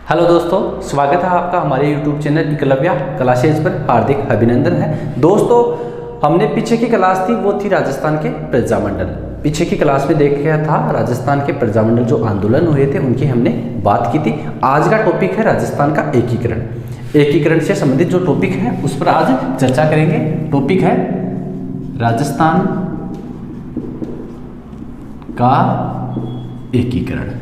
Hello दोस्तों, स्वागत है आपका हमारे YouTube चैनल एकलव्य क्लासेज पर। हार्दिक अभिनंदन है। दोस्तों, हमने पीछे की क्लास थी वो थी राजस्थान के प्रजामंडल। पीछे की क्लास में देखा था राजस्थान के प्रजामंडल जो आंदोलन हुए थे उनकी हमने बात की थी। आज का टॉपिक है राजस्थान का एकीकरण। एकीकरण से संबंधित जो टॉपिक है उस पर आज चर्चा करेंगे। टॉपिक है राजस्थान का एकीकरण।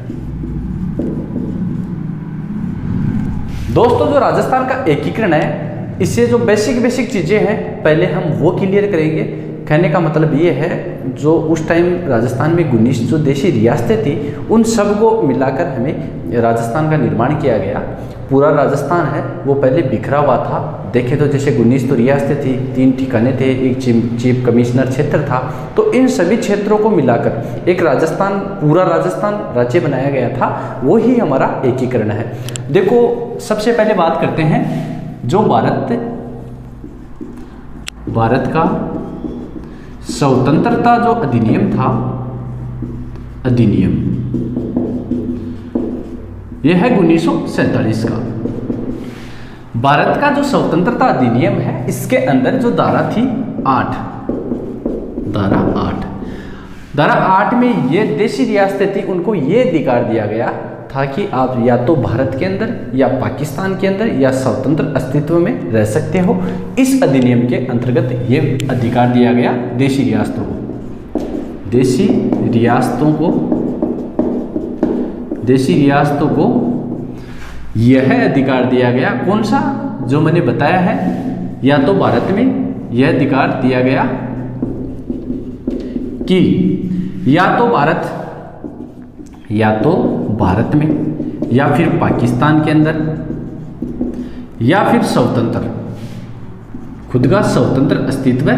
दोस्तों, जो राजस्थान का एकीकरण है इससे जो बेसिक चीज़ें हैं पहले हम वो क्लियर करेंगे। कहने का मतलब ये है जो उस टाइम राजस्थान में 19 जो देशी रियासतें थी उन सब को मिलाकर हमें राजस्थान का निर्माण किया गया। पूरा राजस्थान है वो पहले बिखरा हुआ था। देखें तो जैसे 19 तो रियासतें थी, 3 ठिकाने थे, एक चीफ कमिश्नर क्षेत्र था। तो इन सभी क्षेत्रों को मिलाकर एक राजस्थान, पूरा राजस्थान राज्य बनाया गया था। वो ही हमारा एकीकरण है। देखो, सबसे पहले बात करते हैं जो भारत का स्वतंत्रता जो अधिनियम था, अधिनियम यह है 1947 का। भारत का जो स्वतंत्रता अधिनियम है इसके अंदर जो धारा थी 8, धारा 8 में ये देशी रियासतें थी उनको ये अधिकार दिया गया था कि आप या तो भारत के अंदर या पाकिस्तान के अंदर या स्वतंत्र अस्तित्व में रह सकते हो। इस अधिनियम के अंतर्गत ये अधिकार दिया गया देशी रियासतों को। देशी रियासतों को यह अधिकार दिया गया। कौन सा? जो मैंने बताया है, या तो भारत में यह अधिकार दिया गया कि या तो भारत में या फिर पाकिस्तान के अंदर या फिर स्वतंत्र, खुद का स्वतंत्र अस्तित्व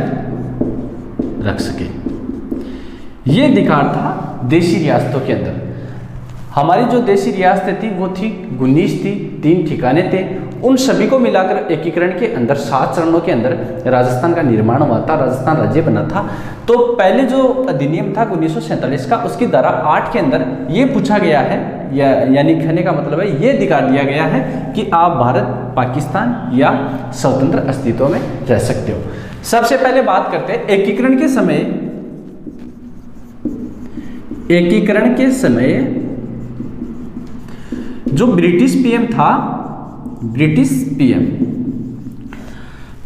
रख सके। ये अधिकार था देशी रियासतों के अंदर। हमारी जो देशी रियासतें थी वो थी 19 थी, 3 ठिकाने थे। उन सभी को मिलाकर एकीकरण के अंदर 7 चरणों के अंदर राजस्थान का निर्माण हुआ था, राजस्थान राज्य बना था। तो पहले जो अधिनियम था 1947 का, उसकी धारा 8 के अंदर ये पूछा गया है, यानी कहने का मतलब है ये अधिकार दिया गया है कि आप भारत, पाकिस्तान या स्वतंत्र अस्तित्व में रह सकते हो। सबसे पहले बात करते हैं एकीकरण के समय जो ब्रिटिश पीएम था, ब्रिटिश पीएम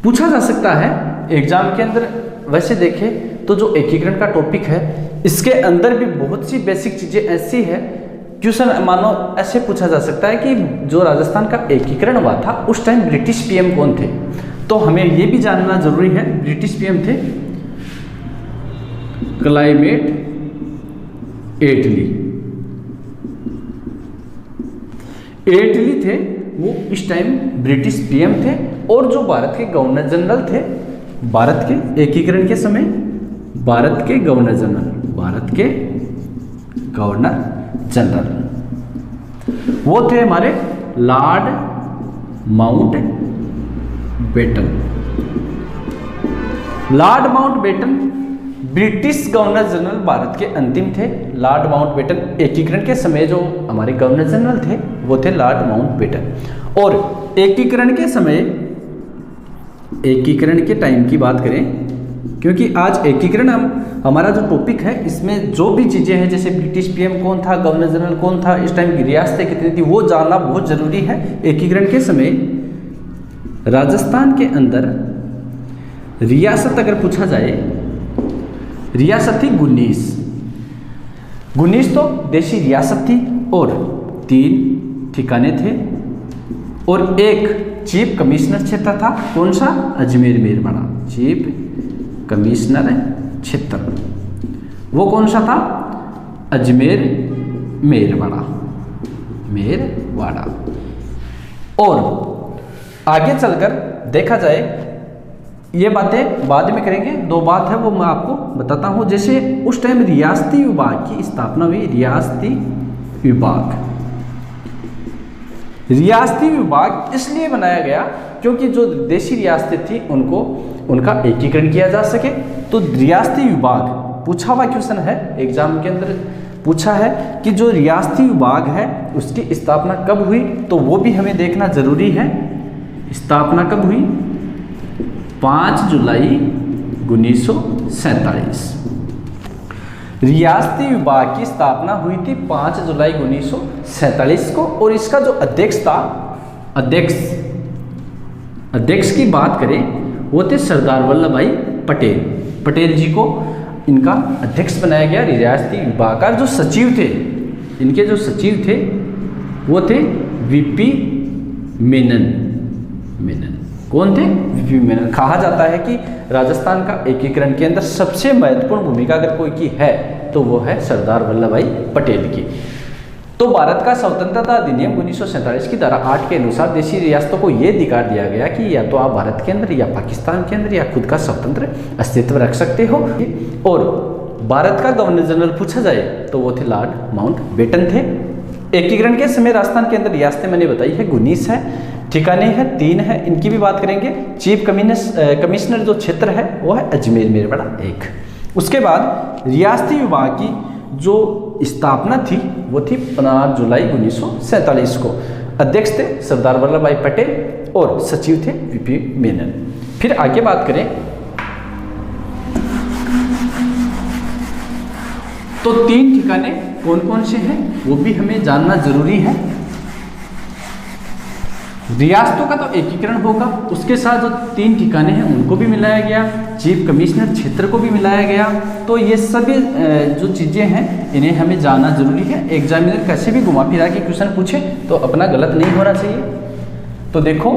पूछा जा सकता है एग्जाम के अंदर। वैसे देखें तो जो एकीकरण का टॉपिक है इसके अंदर भी बहुत सी बेसिक चीजें ऐसी है। क्वेश्चन मानो ऐसे पूछा जा सकता है कि जो राजस्थान का एकीकरण हुआ था उस टाइम ब्रिटिश पीएम कौन थे, तो हमें यह भी जानना जरूरी है। ब्रिटिश पीएम थे क्लाइमेट एटली थे, वो इस टाइम ब्रिटिश पीएम थे। और जो भारत के गवर्नर जनरल थे, भारत के एकीकरण के समय भारत के गवर्नर जनरल वो थे हमारे Lord Mountbatten British governor general Bharat के अंतिम थे। लॉर्ड माउंटबेटन एकीकरण के समय जो हमारे गवर्नर जनरल थे वो थे लॉर्ड माउंटबेटन। और एकीकरण के टाइम की बात करें, क्योंकि आज एकीकरण हमारा जो टॉपिक है इसमें जो भी चीज़ें हैं, जैसे ब्रिटिश पीएम कौन था, गवर्नर जनरल कौन था, इस टाइम की रियासतें कितनी थी, वो जानना बहुत ज़रूरी है। एकीकरण के समय राजस्थान के अंदर रियासत अगर पूछा जाए, रियासत थी 19 तो देशी रियासत थी और 3 ठिकाने थे और एक चीफ कमिश्नर क्षेत्र था। कौन सा? अजमेर मेरवाड़ा। चीफ कमिश्नर क्षेत्र वो कौन सा था? अजमेर मेरवाड़ा। और आगे चलकर देखा जाए, ये बातें बाद में करेंगे। 2 बात है वो मैं आपको बताता हूँ। जैसे उस टाइम रियासती विभाग की स्थापना हुई। रियासती विभाग इसलिए बनाया गया क्योंकि जो देशी रियासतें थी उनका एकीकरण किया जा सके। तो रियासती विभाग पूछा हुआ क्वेश्चन है एग्जाम के अंदर, पूछा है कि जो रियासती विभाग है उसकी स्थापना कब हुई, तो वो भी हमें देखना जरूरी है। स्थापना कब हुई? 5 जुलाई 1947। रियासती विभाग की स्थापना हुई थी 5 जुलाई 1947 को, और इसका जो अध्यक्ष था, अध्यक्ष की बात करें वो थे सरदार वल्लभ भाई पटेल। पटेल जी को इनका अध्यक्ष बनाया गया रियासती विभाग का। जो सचिव थे, इनके जो सचिव थे वो थे वीपी मेनन। कौन थे? वीपी मेनन। कहा जाता है कि राजस्थान का एकीकरण के अंदर सबसे महत्वपूर्ण भूमिका अगर कोई की है तो वो है सरदार वल्लभ भाई पटेल की। तो भारत का स्वतंत्रता अधिनियम 1947 की धारा 8 के अनुसार देशी रियासतों को ये अधिकार दिया गया कि या तो आप भारत के अंदर या पाकिस्तान के अंदर या खुद का स्वतंत्र अस्तित्व रख सकते हो। और भारत का गवर्नर जनरल पूछा जाए तो वो थे लॉर्ड माउंटबेटन थे। एकीकरण के समय राजस्थान के अंदर रियासतें मैंने बताई है 19 है, ठिकाने हैं 3 है, इनकी भी बात करेंगे। चीफ कमिश्नर जो क्षेत्र है वो है अजमेर मेरवाड़ा 1। उसके बाद रियासती विभाग की जो स्थापना थी वो थी 5 जुलाई 1947 को। अध्यक्ष थे सरदार वल्लभ भाई पटेल और सचिव थे वीपी मेनन। फिर आगे बात करें तो 3 ठिकाने कौन कौन से हैं वो भी हमें जानना जरूरी है। रियासतों का तो एकीकरण होगा, उसके साथ जो 3 ठिकाने हैं उनको भी मिलाया गया, चीफ कमिश्नर क्षेत्र को भी मिलाया गया। तो ये सभी जो चीज़ें हैं इन्हें हमें जानना जरूरी है। एग्जामिनर कैसे भी घुमा फिरा के क्वेश्चन पूछे तो अपना गलत नहीं होना चाहिए। तो देखो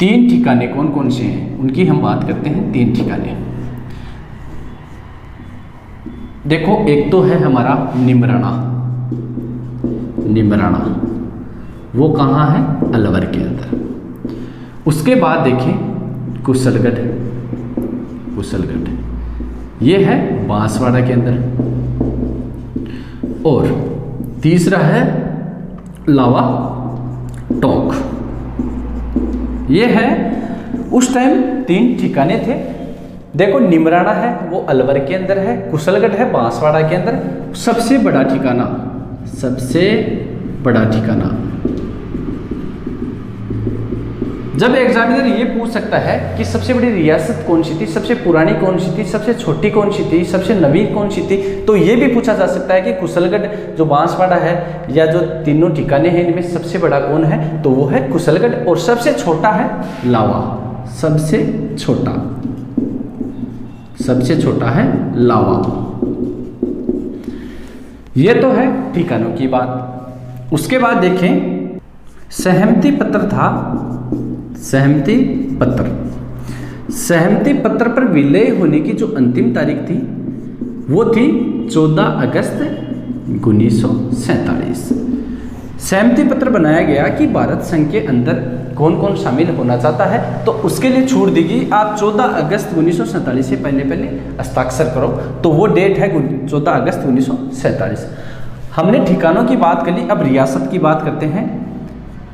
3 ठिकाने कौन कौन से हैं उनकी हम बात करते हैं। 3 ठिकाने देखो, एक तो है हमारा निमराना। वो कहाँ है? अलवर के अंदर। उसके बाद देखें कुशलगढ़, ये है बांसवाड़ा के अंदर। और तीसरा है लावा टोंक, ये है। उस टाइम 3 ठिकाने थे। देखो निमराना है वो अलवर के अंदर है, कुशलगढ़ है बांसवाड़ा के अंदर। सबसे बड़ा ठिकाना जब एग्जामिनर ये पूछ सकता है कि सबसे बड़ी रियासत कौन सी थी, सबसे पुरानी कौन सी थी, सबसे छोटी कौन सी थी, सबसे नवीन कौन सी थी, तो ये भी पूछा जा सकता है कि कुशलगढ़ जो बांसवाड़ा है या जो तीनों ठिकाने हैं इनमें सबसे बड़ा कौन है, तो वो है कुशलगढ़। और सबसे छोटा है लावा। सबसे छोटा है लावा। ये तो है ठिकानों की बात। उसके बाद देखें सहमति पत्र था। सहमति पत्र पर विलय होने की जो अंतिम तारीख थी वो थी 14 अगस्त 1947। सहमति पत्र बनाया गया कि भारत संघ के अंदर कौन कौन शामिल होना चाहता है, तो उसके लिए छूट देगी आप 14 अगस्त 1947 से पहले हस्ताक्षर करो। तो वो डेट है 14 अगस्त 1947। हमने ठिकानों की बात कर ली, अब रियासत की बात करते हैं।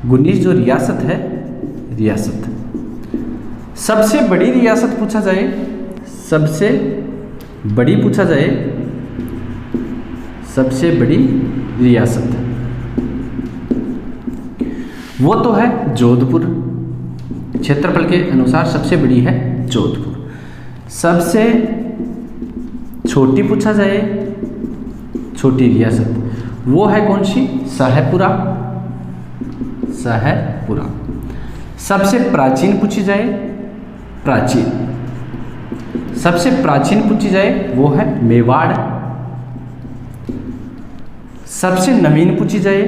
19 जो रियासत है, सबसे बड़ी रियासत पूछा जाए, सबसे बड़ी रियासत वो तो है जोधपुर। क्षेत्रफल के अनुसार सबसे बड़ी है जोधपुर। सबसे छोटी पूछा जाए, छोटी रियासत वो है कौन सी? शाहपुरा। सबसे प्राचीन पूछी जाए, सबसे प्राचीन पूछी जाए वो है मेवाड़। सबसे नवीन पूछी जाए,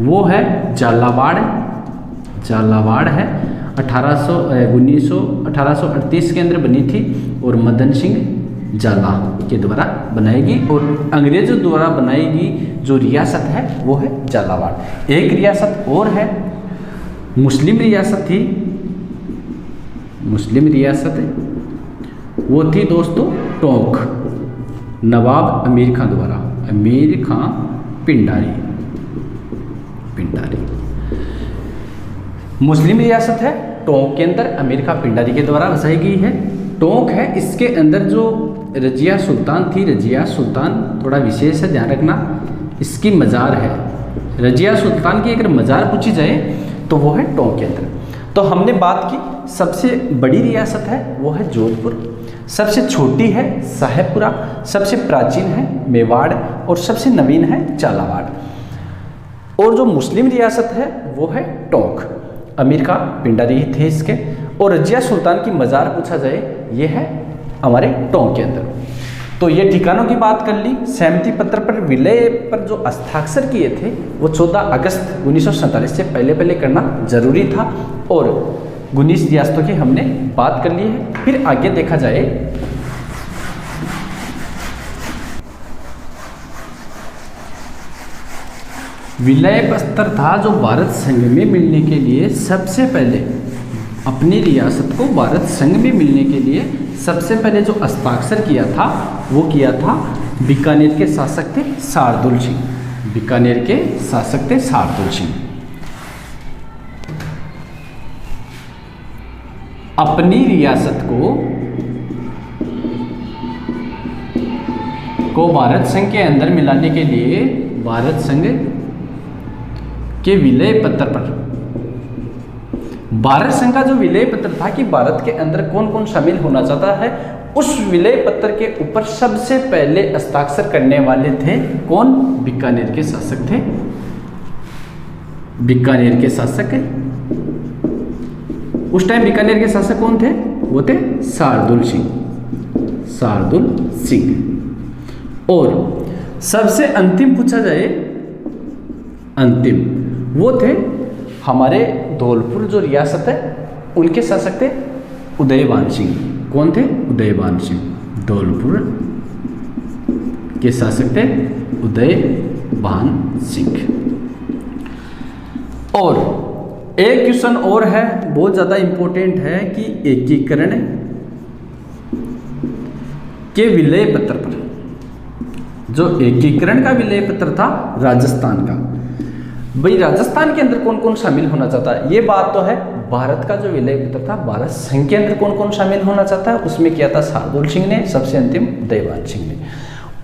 वो है झालावाड़ है। 1838 के अंदर बनी थी और मदन सिंह झाला के द्वारा बनाएगी, और अंग्रेजों द्वारा बनाएगी जो रियासत है वो है झालावाड़। एक रियासत और है, मुस्लिम रियासत वो थी दोस्तों टोंक, नवाब अमीर खां द्वारा, पिंडारी। मुस्लिम रियासत है टोंक के अंदर, अमीर खां पिंडारी के द्वारा बसाई गई है। टोंक है, इसके अंदर जो रजिया सुल्तान थी। रजिया सुल्तान थोड़ा विशेष है, ध्यान रखना, इसकी मज़ार है। रजिया सुल्तान की अगर मज़ार पूछी जाए तो वो है टोंक के अंदर। तो हमने बात की सबसे बड़ी रियासत है वो है जोधपुर, सबसे छोटी है साहेबपुरा, सबसे प्राचीन है मेवाड़ और सबसे नवीन है झालावाड़। और जो मुस्लिम रियासत है वो है टोंक, अमीर का पिंडारी थे इसके। और रजिया सुल्तान की मज़ार पूछा जाए ये है हमारे टोंक के अंदर। तो ये ठिकानों की बात कर ली। सहमति पत्र पर विलय पर जो हस्ताक्षर किए थे वो 14 अगस्त 1947 से पहले करना जरूरी था। और 19 रियासतों की हमने बात कर ली है। फिर आगे देखा जाए विलय पत्र था जो भारत संघ में मिलने के लिए सबसे पहले अपनी रियासत को भारत संघ में मिलने के लिए सबसे पहले जो हस्ताक्षर किया था वो किया था बीकानेर के शासक थे शार्दुल सिंह। बीकानेर के शासक थे शार्दुल सिंह। अपनी रियासत को भारत संघ के अंदर मिलाने के लिए भारत संघ के विलय पत्र पर, भारत संघ का जो विलय पत्र था कि भारत के अंदर कौन कौन शामिल होना चाहता है, उस विलय पत्र के ऊपर सबसे पहले हस्ताक्षर करने वाले थे कौन? बीकानेर के शासक थे। बीकानेर के शासक, उस टाइम बीकानेर के शासक कौन थे? वो थे शार्दुल सिंह। शार्दुल सिंह। और सबसे अंतिम पूछा जाए, अंतिम वो थे हमारे धौलपुर जो रियासत है उनके शासक थे उदयभान सिंह। कौन थे? उदयभान सिंह। धौलपुर के शासक थे उदयभान सिंह। और एक क्वेश्चन और है, बहुत ज़्यादा इंपॉर्टेंट है कि एकीकरण के विलय पत्र पर, जो एकीकरण का विलय पत्र था राजस्थान का, भाई राजस्थान के अंदर कौन कौन शामिल होना चाहता है, ये बात तो है। भारत का जो विलय पत्र था भारत संघ के अंदर कौन कौन शामिल होना चाहता है, उसमें किया था शार्दुल सिंह ने, सबसे अंतिम उदयभान सिंह ने।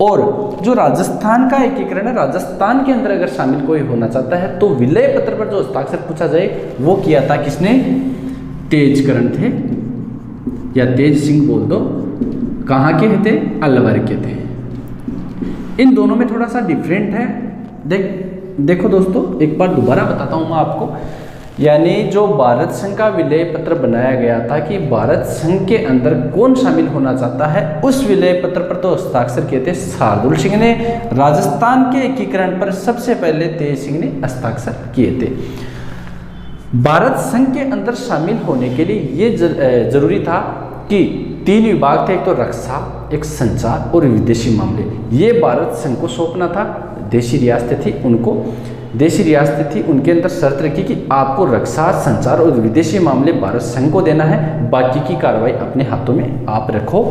और जो राजस्थान का एकीकरण है, राजस्थान के अंदर अगर शामिल कोई होना चाहता है तो विलय पत्र पर जो हस्ताक्षर पूछा जाए वो किया था किसने? तेजकरण थे या तेज सिंह बोल दो। कहाँ के थे? अलवर के थे। इन दोनों में थोड़ा सा डिफरेंट है। देखो दोस्तों, एक बार दोबारा बताता हूँ मैं आपको। यानी जो भारत संघ का विलय पत्र बनाया गया था कि भारत संघ के अंदर कौन शामिल होना चाहता है, उस विलय पत्र पर तो हस्ताक्षर किए थे शार्दुल सिंह ने। राजस्थान के एकीकरण पर सबसे पहले तेज सिंह ने हस्ताक्षर किए थे। भारत संघ के अंदर शामिल होने के लिए ये जरूरी था कि 3 विभाग थे, एक तो रक्षा, एक संचार और विदेशी मामले। ये भारत संघ को सौंपना था। देशी रियासतें थी उनको, देशी रियासतें थी उनके अंदर शर्त रखी कि आपको रक्षा, संचार और विदेशी मामले भारत संघ को देना है, बाकी की कार्रवाई अपने हाथों में आप रखो।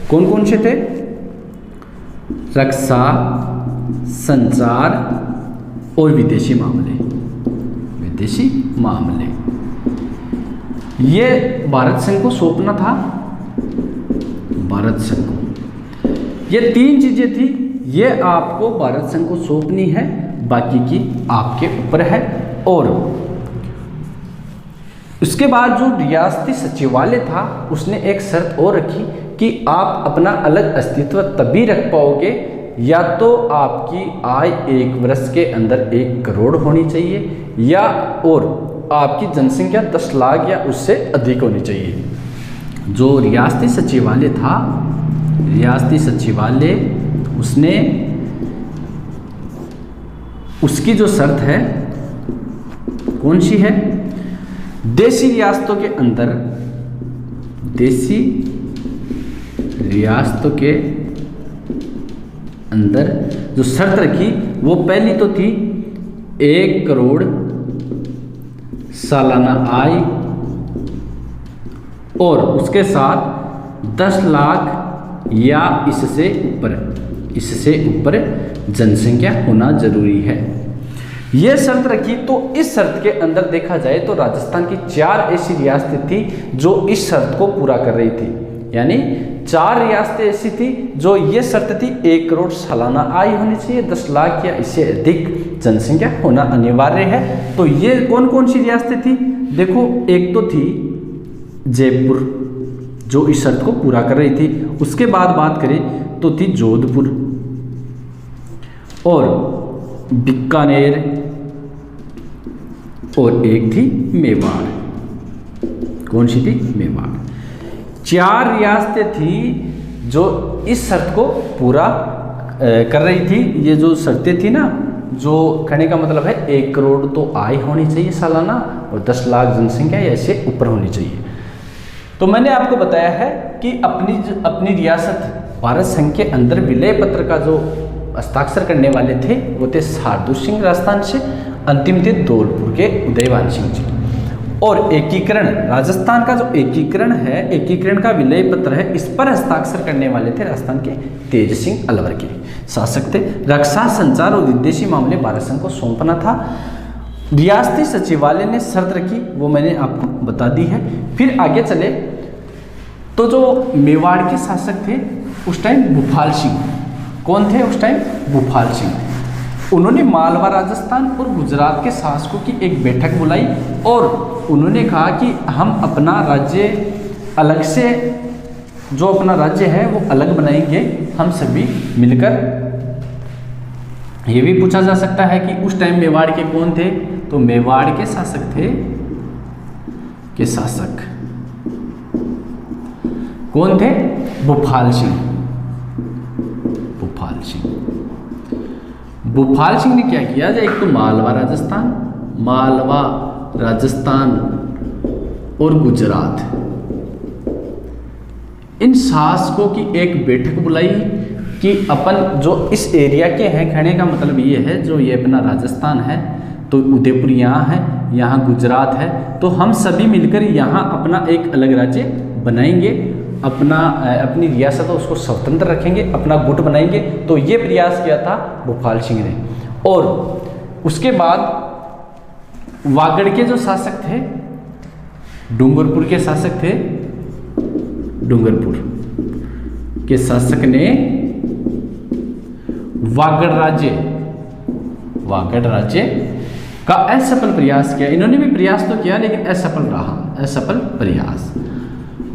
कौन कौन से थे? रक्षा, संचार और विदेशी मामले। विदेशी मामले ये भारत संघ को सौंपना था। भारत संघ को ये 3 चीजें थी, ये आपको भारत संघ को सौंपनी है, बाकी की आपके ऊपर है। और उसके बाद जो रियासती सचिवालय था उसने एक शर्त और रखी कि आप अपना अलग अस्तित्व तभी रख पाओगे या तो आपकी आय 1 वर्ष के अंदर 1 करोड़ होनी चाहिए या और आपकी जनसंख्या 10 लाख या उससे अधिक होनी चाहिए। जो रियासती सचिवालय था, रियासती सचिवालय उसने उसकी जो शर्त है कौन सी है? देशी रियासतों के अंदर, देशी रियासतों के अंदर जो शर्त रखी वो पहली तो थी 1 करोड़ सालाना आय और उसके साथ 10 लाख या इससे ऊपर जनसंख्या होना जरूरी है। यह शर्त रखी। तो इस शर्त के अंदर देखा जाए तो राजस्थान की 4 ऐसी रियासतें थी जो इस शर्त को पूरा कर रही थी। यानी 4 रियासतें ऐसी थी जो ये शर्त थी 1 करोड़ सालाना आय होनी चाहिए, 10 लाख या इससे अधिक जनसंख्या होना अनिवार्य है। तो ये कौन कौन सी रियासतें थी? देखो, एक तो थी जयपुर जो इस शर्त को पूरा कर रही थी। उसके बाद बात करें तो थी जोधपुर और बीकानेर और एक थी मेवाड़। कौन सी थी? मेवाड़। 4 रियासतें थी जो इस शर्त को पूरा कर रही थी। ये जो शर्तें थी ना, जो कहने का मतलब है 1 करोड़ तो आय होनी चाहिए सालाना और 10 लाख जनसंख्या या इससे ऊपर होनी चाहिए। तो मैंने आपको बताया है कि अपनी रियासत भारत संघ के अंदर विलय पत्र का जो हस्ताक्षर करने वाले थे वो थे शार्दुल सिंह राजस्थान से, अंतिम थे धौलपुर के उदयवान सिंह जी। और एकीकरण, राजस्थान का जो एकीकरण है, एकीकरण का विलय पत्र है, इस पर हस्ताक्षर करने वाले थे राजस्थान के तेज सिंह अलवर के शासक थे। रक्षा, संचार और विदेशी मामले भारत संघ को सौंपना था। रियासती सचिवालय ने शर्त रखी, वो मैंने आपको बता दी है। फिर आगे चले तो जो मेवाड़ के शासक थे उस टाइम भूपाल सिंह। कौन थे उस टाइम? भूपाल सिंह। उन्होंने मालवा, राजस्थान और गुजरात के शासकों की एक बैठक बुलाई और उन्होंने कहा कि हम अपना राज्य अलग से, जो अपना राज्य है वो अलग बनाएंगे हम सभी मिलकर। ये भी पूछा जा सकता है कि उस टाइम मेवाड़ के कौन थे? तो मेवाड़ के शासक थे, के शासक कौन थे? भूपाल सिंह। भूपाल सिंह। भूपाल सिंह ने क्या किया? एक तो मालवा राजस्थान और गुजरात, इन शासकों की एक बैठक बुलाई कि अपन जो इस एरिया के हैं, कहने का मतलब ये है जो ये अपना राजस्थान है तो उदयपुर यहाँ है, यहाँ गुजरात है, तो हम सभी मिलकर यहाँ अपना एक अलग राज्य बनाएंगे, अपनी रियासत है उसको स्वतंत्र रखेंगे, अपना गुट बनाएंगे। तो ये प्रयास किया था भूपाल सिंह ने। और उसके बाद वागड़ के जो शासक थे, डूंगरपुर के शासक थे, डूंगरपुर के शासक ने वागड़ राज्य का असफल प्रयास किया। इन्होंने भी प्रयास तो किया लेकिन असफल रहा, असफल प्रयास।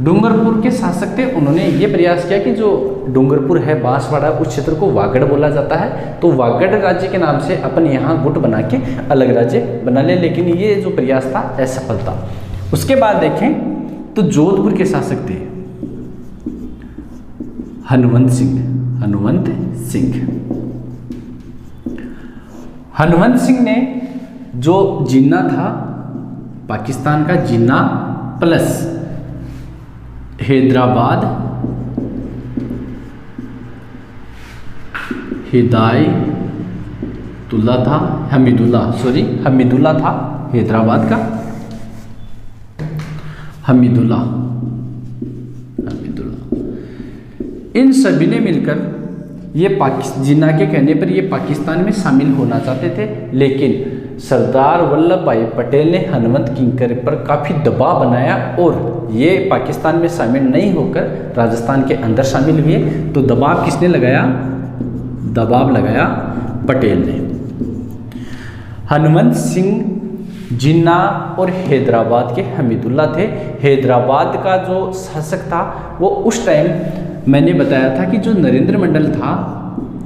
डूंगरपुर के शासक थे, उन्होंने ये प्रयास किया कि जो डूंगरपुर है, बांसवाड़ा, उस क्षेत्र को वागड़ बोला जाता है, तो वागड़ राज्य के नाम से अपन यहाँ गुट बना के अलग राज्य बना ले, लेकिन ये जो प्रयास था असफल था। उसके बाद देखें तो जोधपुर के शासक थे हनुमंत सिंह ने जो जिन्ना था, पाकिस्तान का जिन्ना प्लस हैदराबाद, हमीदुल्ला था हैदराबाद का, हमीदुल्ला। इन सभी ने मिलकर ये जिन्ना के कहने पर ये पाकिस्तान में शामिल होना चाहते थे, लेकिन सरदार वल्लभ भाई पटेल ने हनुमंत किंकर पर काफ़ी दबाव बनाया और ये पाकिस्तान में शामिल नहीं होकर राजस्थान के अंदर शामिल हुए। तो दबाव किसने लगाया? दबाव लगाया पटेल ने। हनुमंत सिंह जिन्ना और हैदराबाद के हमीदुल्ला थे। हैदराबाद का जो शासक था वो उस टाइम मैंने बताया था कि जो नरेंद्र मंडल था,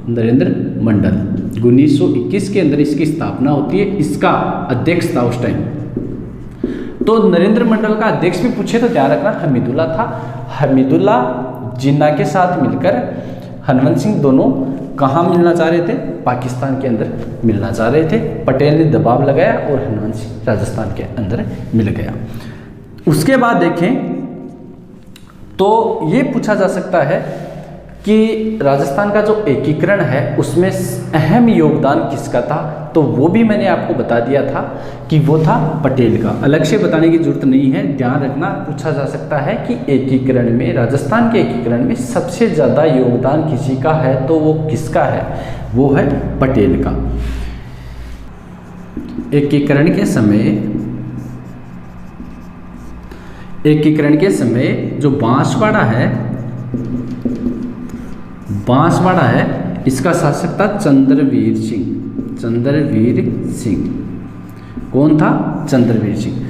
नरेंद्र मंडल 1921 के अंदर इसकी स्थापना होती है, इसका अध्यक्ष था उस टाइम। तो नरेंद्र मंडल का अध्यक्ष भी पूछे तो ध्यान रखना हमीदुल्ला था। हमीदुल्ला जिन्ना के साथ मिलकर हनुमंत सिंह दोनों कहाँ मिलना चाह रहे थे? पाकिस्तान के अंदर मिलना चाह रहे थे। पटेल ने दबाव लगाया और हनुमंत सिंह राजस्थान के अंदर मिल गया। उसके बाद देखें तो ये पूछा जा सकता है कि राजस्थान का जो एकीकरण है उसमें अहम योगदान किसका था? तो वो भी मैंने आपको बता दिया था कि वो था पटेल का। अलग से बताने की जरूरत नहीं है, ध्यान रखना। पूछा जा सकता है कि एकीकरण में, राजस्थान के एकीकरण में सबसे ज़्यादा योगदान किसी का है तो वो किसका है? वो है पटेल का। एकीकरण के समय जो बांसवाड़ा है बांसवाड़ा है, इसका शासक था चंद्रवीर सिंह। चंद्रवीर सिंह कौन था? चंद्रवीर सिंह।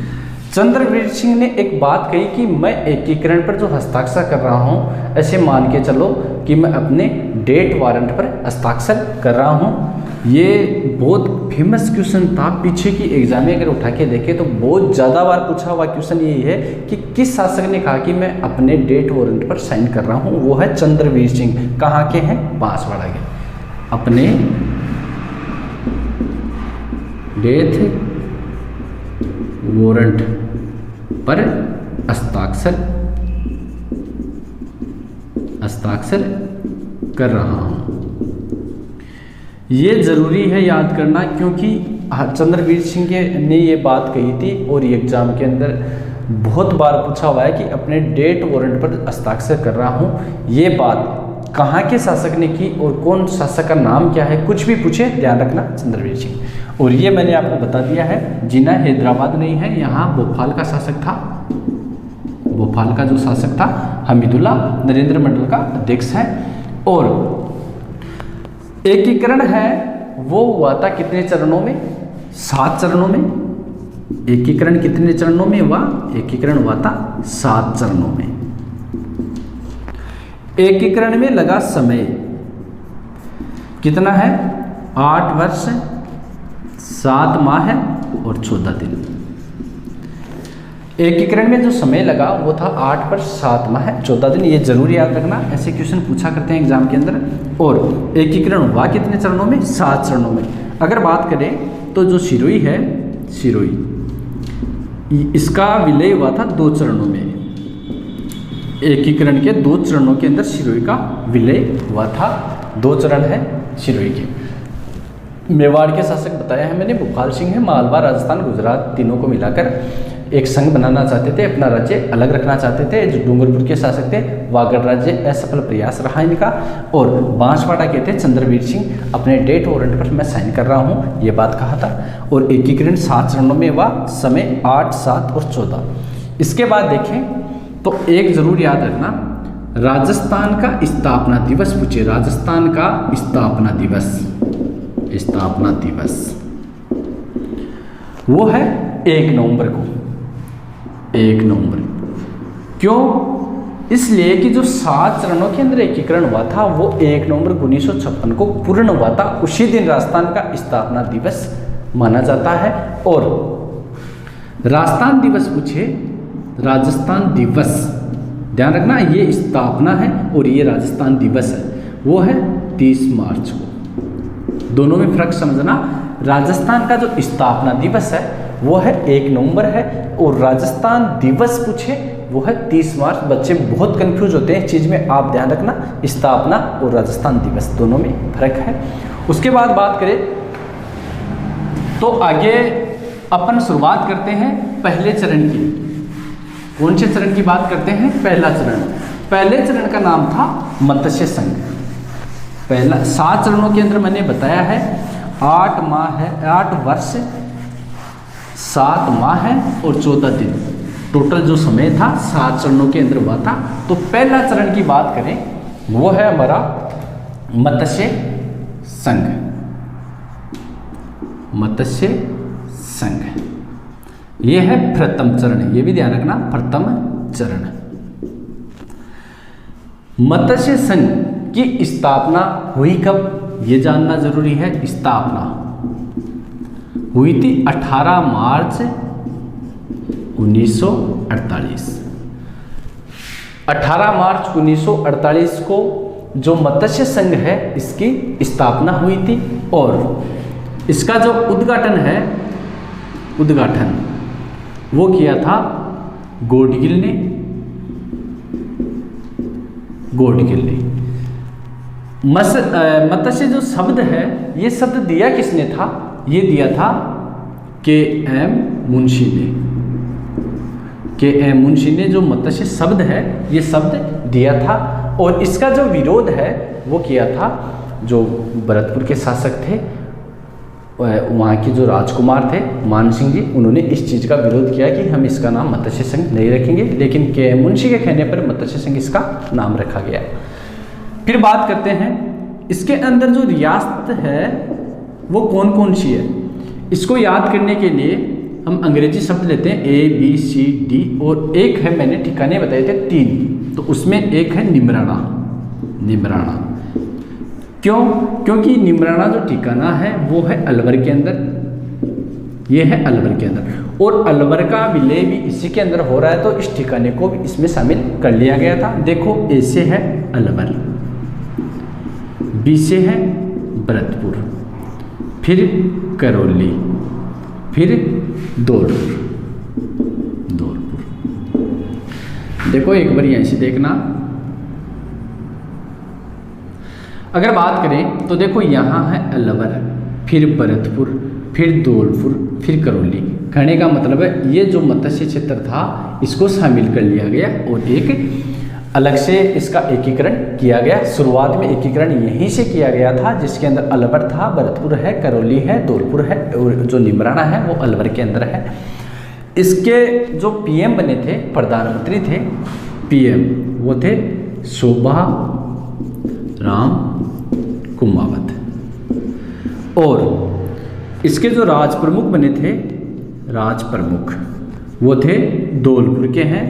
चंद्रवीर सिंह ने एक बात कही कि मैं एकीकरण पर जो हस्ताक्षर कर रहा हूँ, ऐसे मान के चलो कि मैं अपने डेट वारंट पर हस्ताक्षर कर रहा हूँ। ये बहुत फेमस क्वेश्चन था, पीछे की एग्जाम में अगर उठा के देखें तो बहुत ज़्यादा बार पूछा हुआ क्वेश्चन यही है कि किस शासक ने कहा कि मैं अपने डेट वारंट पर साइन कर रहा हूँ। वो है चंद्रवीर सिंह। कहाँ के हैं? बांसवाड़ा के। अपने डेथ वारंट पर हस्ताक्षर कर रहा हूं। ये जरूरी है याद करना, क्योंकि चंद्रवीर सिंह ने ये बात कही थी और ये एग्जाम के अंदर बहुत बार पूछा हुआ है कि अपने डेट वारंट पर हस्ताक्षर कर रहा हूं। ये बात कहाँ के शासक ने की और कौन शासक का नाम क्या है, कुछ भी पूछे ध्यान रखना चंद्रवीर सिंह। और ये मैंने आपको बता दिया है, जिना हैदराबाद नहीं है, यहाँ भोपाल का शासक था। भोपाल का जो शासक था हमीदुल्ला नरेंद्र मंडल का अध्यक्ष है। और एकीकरण है वो हुआ था कितने चरणों में? 7 चरणों में। एकीकरण कितने चरणों में हुआ? एकीकरण हुआ था 7 चरणों में। एकीकरण में लगा समय कितना है? 8 वर्ष 7 माह और 14 दिन। एकीकरण में जो समय लगा वो था 8 वर्ष 7 माह 14 दिन। ये जरूर याद रखना, ऐसे क्वेश्चन पूछा करते हैं एग्जाम के अंदर। और एकीकरण हुआ कितने चरणों में? 7 चरणों में। अगर बात करें तो जो सिरोही है, सिरोही इसका विलय हुआ था 2 चरणों में। एकीकरण के 2 चरणों के अंदर सिरोही का विलय हुआ था। 2 चरण है सिरोही के। मेवाड़ के शासक बताया है मैंने, भोपाल सिंह है। मालवा, राजस्थान, गुजरात तीनों को मिलाकर एक संघ बनाना चाहते थे, अपना राज्य अलग रखना चाहते थे। जो डूंगरपुर के शासक थे, वागड़ राज्य असफल प्रयास रहा इनका। और बांसवाड़ा के थे चंद्रवीर सिंह, अपने डेट वारंट पर मैं साइन कर रहा हूँ, ये बात कहा था। और एकीकरण 7 चरणों में हुआ, समय 8, 7 और 14। इसके बाद देखें तो एक जरूर याद रखना, राजस्थान का स्थापना दिवस पूछे। राजस्थान का स्थापना दिवस, स्थापना दिवस वो है 1 नवंबर को। 1 नवंबर क्यों? इसलिए कि जो 7 चरणों के अंदर एकीकरण हुआ था वो 1 नवंबर 1956 को पूर्ण हुआ था। उसी दिन राजस्थान का स्थापना दिवस माना जाता है। और राजस्थान दिवस पूछे, राजस्थान दिवस ध्यान रखना, ये स्थापना है और ये राजस्थान दिवस है, वो है 30 मार्च को। दोनों में फर्क समझना। राजस्थान का जो स्थापना दिवस है वो है 1 नवंबर है, और राजस्थान दिवस पूछे वो है 30 मार्च। बच्चे बहुत कंफ्यूज होते हैं इस चीज़ में, आप ध्यान रखना, स्थापना और राजस्थान दिवस दोनों में फर्क है। उसके बाद बात करें तो आगे अपन शुरुआत करते हैं पहले चरण की। कौन से चरण की बात करते हैं? पहला चरण। पहले चरण का नाम था मत्स्य संघ। पहला 7 चरणों के अंदर मैंने बताया है 8 माह है, 8 वर्ष 7 माह और 14 दिन। टोटल जो समय था 7 चरणों के अंदर हुआ था। तो पहला चरण की बात करें वो है हमारा मत्स्य संघ। मत्स्य संघ ये है प्रथम चरण, ये भी ध्यान रखना, प्रथम चरण। मत्स्य संघ की स्थापना हुई कब, ये जानना जरूरी है। स्थापना हुई थी 18 मार्च 1948। 18 मार्च 1948 को जो मत्स्य संघ है इसकी स्थापना हुई थी। और इसका जो उद्घाटन है, उद्घाटन वो किया था गौडगिल ने। गौडगिल ने मत्स्य जो शब्द है, ये शब्द दिया किसने था? ये दिया था के.एम. मुंशी ने। के.एम. मुंशी ने जो मत्स्य शब्द है ये शब्द दिया था। और इसका जो विरोध है वो किया था जो भरतपुर के शासक थे, वहाँ के जो राजकुमार थे मान सिंह जी, उन्होंने इस चीज़ का विरोध किया कि हम इसका नाम मत्स्य संघ नहीं रखेंगे। लेकिन के.एम. मुंशी के कहने पर मत्स्य संघ इसका नाम रखा गया। फिर बात करते हैं इसके अंदर जो रियासत है वो कौन कौन सी है। इसको याद करने के लिए हम अंग्रेजी शब्द लेते हैं ABCD, और एक है मैंने ठिकाने बताए थे 3, तो उसमें एक है निमराना। निमराना क्यों? क्योंकि निमराना जो ठिकाना है वो है अलवर के अंदर, ये है अलवर के अंदर, और अलवर का विलय भी इसी के अंदर हो रहा है, तो इस ठिकाने को भी इसमें शामिल कर लिया गया था। देखो ए से है अलवर, बी से है भरतपुर, फिर करौली, फिर धौलपुर। देखो एक बार यहीं से देखना। अगर बात करें तो देखो यहाँ है अलवर, फिर भरतपुर, फिर धौलपुर, फिर करौली। कहने का मतलब है ये जो मत्स्य क्षेत्र था इसको शामिल कर लिया गया और एक अलग से इसका एकीकरण किया गया। शुरुआत में एकीकरण यहीं से किया गया था, जिसके अंदर अलवर था, भरतपुर है, करौली है, धौलपुर है, और जो निमराना है वो अलवर के अंदर है। इसके जो PM बने थे, प्रधानमंत्री थे PM, वो थे शोभा राम कुमावत, और इसके जो राज प्रमुख बने थे, राज प्रमुख वो थे धौलपुर के हैं।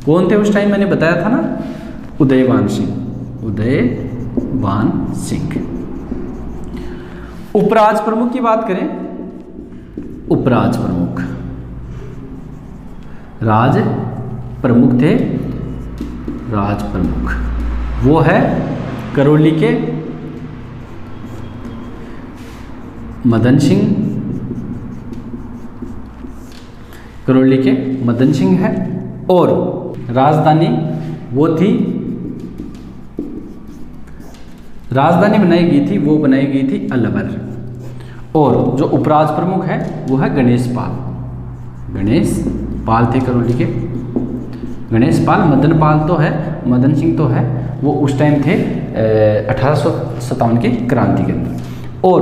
कौन थे उस टाइम? मैंने बताया था ना, उदयवान सिंह। उदयवान सिंह। उपराज प्रमुख की बात करें, उपराज प्रमुख, राज प्रमुख थे, राज प्रमुख वो है करौली के मदन सिंह, करौली के मदन सिंह है, और राजधानी वो थी, राजधानी बनाई गई थी, वो बनाई गई थी अलवर। और जो उपराज प्रमुख है वो है गणेश पाल। गणेश पाल थे करौली के, गणेश पाल। मदन पाल तो है, मदन सिंह तो है, वो उस टाइम थे 1857 की क्रांति के अंदर। और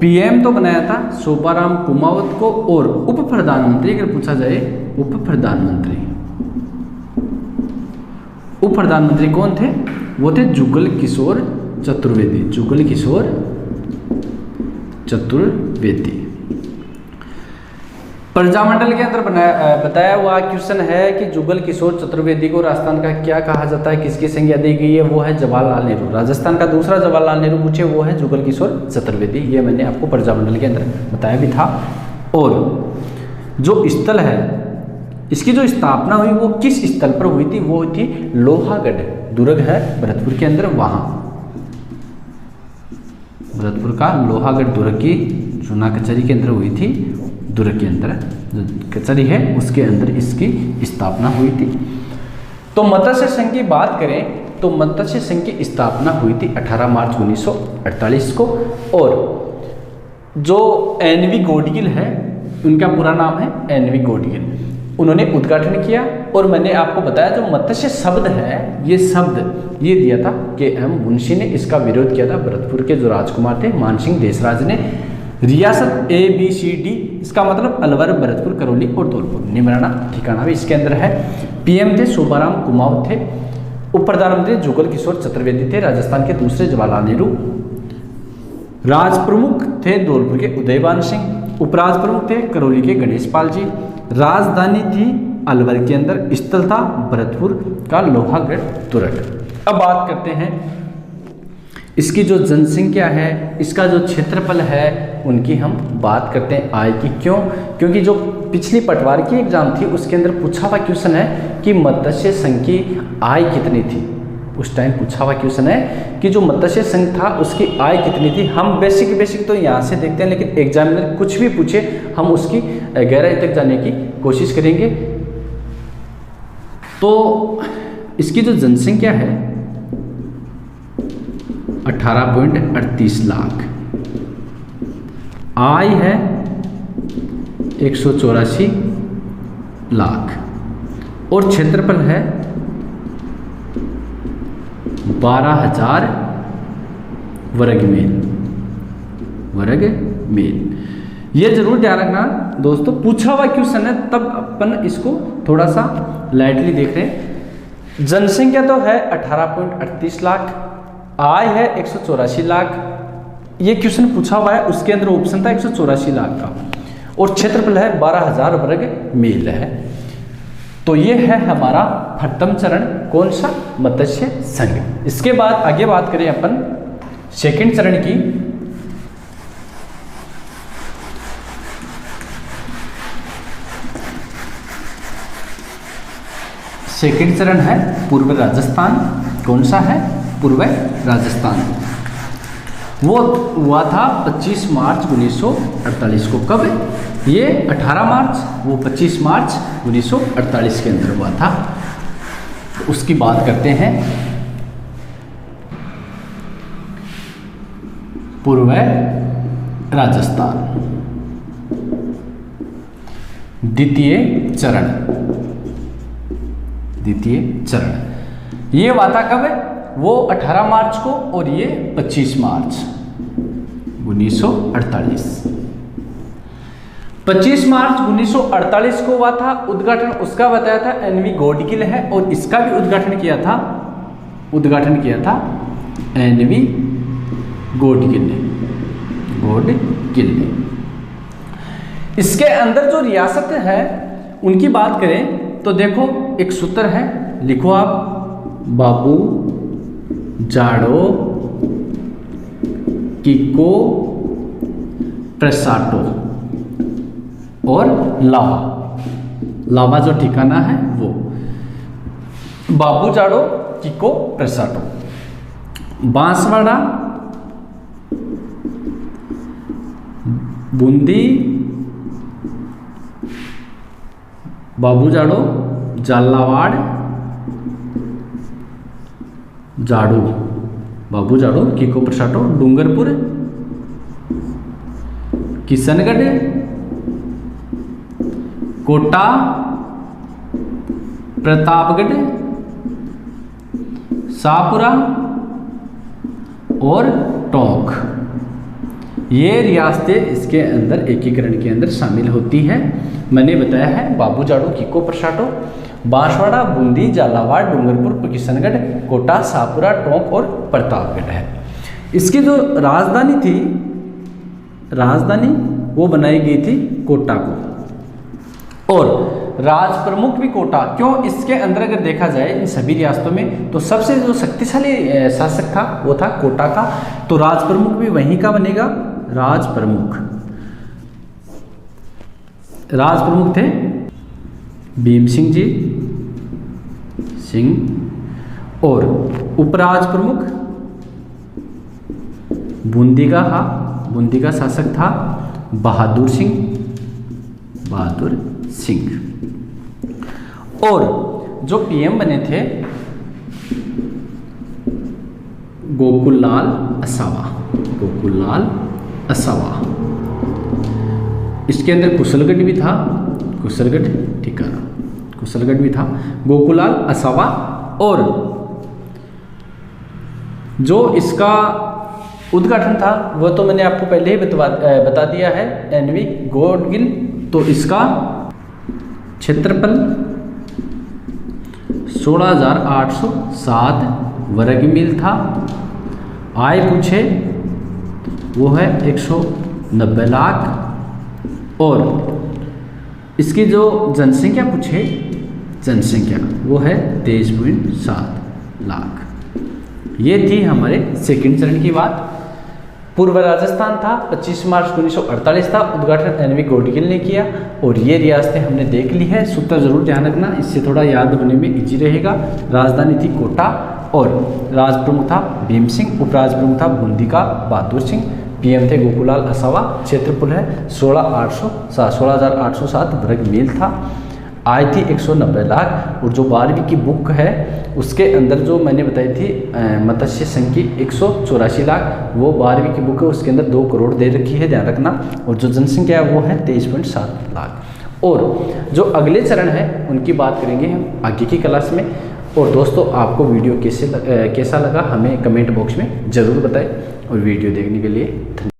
PM तो बनाया था शोभाराम कुमावत को, और उप प्रधानमंत्री अगर पूछा जाए, उप प्रधानमंत्री, उप प्रधानमंत्री कौन थे? वो थे जुगल किशोर चतुर्वेदी। जुगल किशोर चतुर्वेदी। प्रजामंडल के अंदर बताया हुआ क्वेश्चन है कि जुगल किशोर चतुर्वेदी को राजस्थान का क्या कहा जाता है, किसकी संज्ञा दी गई है? वो है जवाहरलाल नेहरू। राजस्थान का दूसरा जवाहरलाल नेहरू पूछे, वो है जुगल किशोर चतुर्वेदी। ये मैंने आपको प्रजामंडल के अंदर बताया भी था। और जो स्थल है, इसकी जो स्थापना हुई वो किस स्थल पर हुई थी? वो थी लोहागढ़, दुर्ग है भरतपुर के अंदर, वहां भरतपुर का लोहागढ़ दुर्ग की चुना कचहरी के अंदर हुई थी। दुर्ग के अंदर जो कचहरी है उसके अंदर इसकी स्थापना हुई थी। तो मत्स्य संघ की बात करें तो मत्स्य संघ की स्थापना हुई थी 18 मार्च 1948 को। और जो NV गौडगिल है, उनका पूरा नाम है NV गौडगिल, उन्होंने उद्घाटन किया। और मैंने आपको बताया जो मत्स्य शब्द है, ये शब्द ये दिया था KM मुंशी ने। इसका विरोध किया था भरतपुर के जो राजकुमार थे मानसिंह देशराज ने। रियासत ABCD, इसका मतलब अलवर, भरतपुर, करौली और धौलपुर। निमराना ठिकाना भी इसके अंदर है। PM थे शोभाराम कुमावत थे, उप प्रधानमंत्री जुगल किशोर चतुर्वेदी थे, राजस्थान के दूसरे जवाहरलाल नेहरू। राज प्रमुख थे धौलपुर के उदयवान सिंह, उपराज प्रमुख थे करौली के गणेश पाल जी। राजधानी थी अलवर के अंदर, स्थल था भरतपुर का लोहागढ़ दुर्ग। अब बात करते हैं इसकी जो जनसंख्या है, इसका जो क्षेत्रफल है, उनकी हम बात करते हैं आय की। क्यों? क्योंकि जो पिछली पटवार की एग्जाम थी उसके अंदर पूछा हुआ क्वेश्चन है कि मत्स्य संघ की आय कितनी थी। उस टाइम पूछा हुआ क्वेश्चन है कि जो मत्स्य संघ था उसकी आय कितनी थी। हम बेसिक तो यहाँ से देखते हैं, लेकिन एग्जामिनर कुछ भी पूछे हम उसकी गहराई तक जाने की कोशिश करेंगे। तो इसकी जो जनसंख्या है 18.38 लाख, आय है 184 लाख, और क्षेत्रफल है 12,000 वर्ग मील। ये जरूर ध्यान रखना दोस्तों, पूछा हुआ क्वेश्चन है तब अपन इसको थोड़ा सा लाइटली देख रहे हैं। जनसंख्या तो है 18.38 लाख, आय है 184 लाख। ये क्वेश्चन पूछा हुआ है, उसके अंदर ऑप्शन था 184 लाख का, और क्षेत्रफल है 12,000 वर्ग मील है। तो ये है हमारा प्रथम चरण, कौन सा? मत्स्य संघ। इसके बाद आगे बात करें अपन सेकंड चरण की। सेकंड चरण है पूर्व राजस्थान। कौन सा है? पूर्व राजस्थान। वो हुआ था 25 मार्च 1948 को। कब? ये 18 मार्च, वो 25 मार्च 1948 के अंदर हुआ था। तो उसकी बात करते हैं। पूर्व राजस्थान, द्वितीय चरण। द्वितीय चरण ये हुआ था कब? वो 18 मार्च को, और ये 25 मार्च 1948। 25 मार्च 1948 को हुआ था उद्घाटन। उसका बताया था एनवी गॉडगिल है, और इसका भी उद्घाटन किया था एनवी गॉडगिल ने। इसके अंदर जो रियासत है उनकी बात करें तो देखो, एक सूत्र है, लिखो आप, बाबू जाड़ो किको प्रेसाटो और लावा जो ठिकाना है वो बाबू जाड़ो किको प्रेसाटो। बांसवाड़ा, बूंदी, बाबू जाड़ो, झालावाड़, जाड़ू, बाबू जाड़ो किको प्रसाटो, डूंगरपुर, किशनगढ़, कोटा, प्रतापगढ़, शाहपुरा और टोंक। ये रियासतें इसके अंदर एकीकरण के अंदर शामिल होती हैं। मैंने बताया है बाबू जाड़ो किको प्रसाटो, बांसवाड़ा, बूंदी, झालावाड़, डूंगरपुर, किशनगढ़, कोटा, शाहपुरा, टोंक और प्रतापगढ़ है। इसकी जो राजधानी वो बनाई गई थी कोटा को, और राज प्रमुख भी कोटा। क्यों? इसके अंदर अगर देखा जाए इन सभी रियासतों में तो सबसे जो शक्तिशाली शासक था वो था कोटा का, तो राज प्रमुख भी वहीं का बनेगा। राज प्रमुख थे भीम सिंह जी और उपराज प्रमुख बूंदी का शासक था बहादुर सिंह। और जो पीएम बने थे गोकुललाल असावा। इसके अंदर कुशलगढ़ भी था, कुशलगढ़ भी था, गोकुललाल असावा। और जो इसका उद्घाटन था वो तो मैंने आपको पहले ही बता दिया है, एनवी गॉडगिल। तो इसका क्षेत्रफल 16,807 वर्ग मील था। आय पूछे वो है 190 लाख, और इसकी जो जनसंख्या पूछे वो है 23.7 लाख। ये थी हमारे सेकंड चरण की बात। पूर्व राजस्थान था, 25 मार्च 1948 था, उद्घाटन एनवी गॉडगिल ने किया, और ये रियासतें हमने देख ली है। सूत्र जरूर ध्यान रखना, इससे थोड़ा याद होने में इजी रहेगा। राजधानी थी कोटा, और राज प्रमुख था भीम सिंह, उपराज प्रमुख था बूंदी का बहादुर सिंह, पीएम थे गोकुललाल असावा। क्षेत्रफल है 16,807 वर्ग मील था। आय थी 190 लाख, और जो 12वीं की बुक है उसके अंदर जो मैंने बताई थी मत्स्य संघ की 184 लाख, वो 12वीं की बुक है, उसके अंदर 2 करोड़ दे रखी है, ध्यान रखना। और जो जनसंख्या है वो है 23.7 लाख। और जो अगले चरण है उनकी बात करेंगे हम आगे की क्लास में। और दोस्तों, आपको वीडियो कैसा लगा हमें कमेंट बॉक्स में ज़रूर बताएं, और वीडियो देखने के लिए धन्यवाद।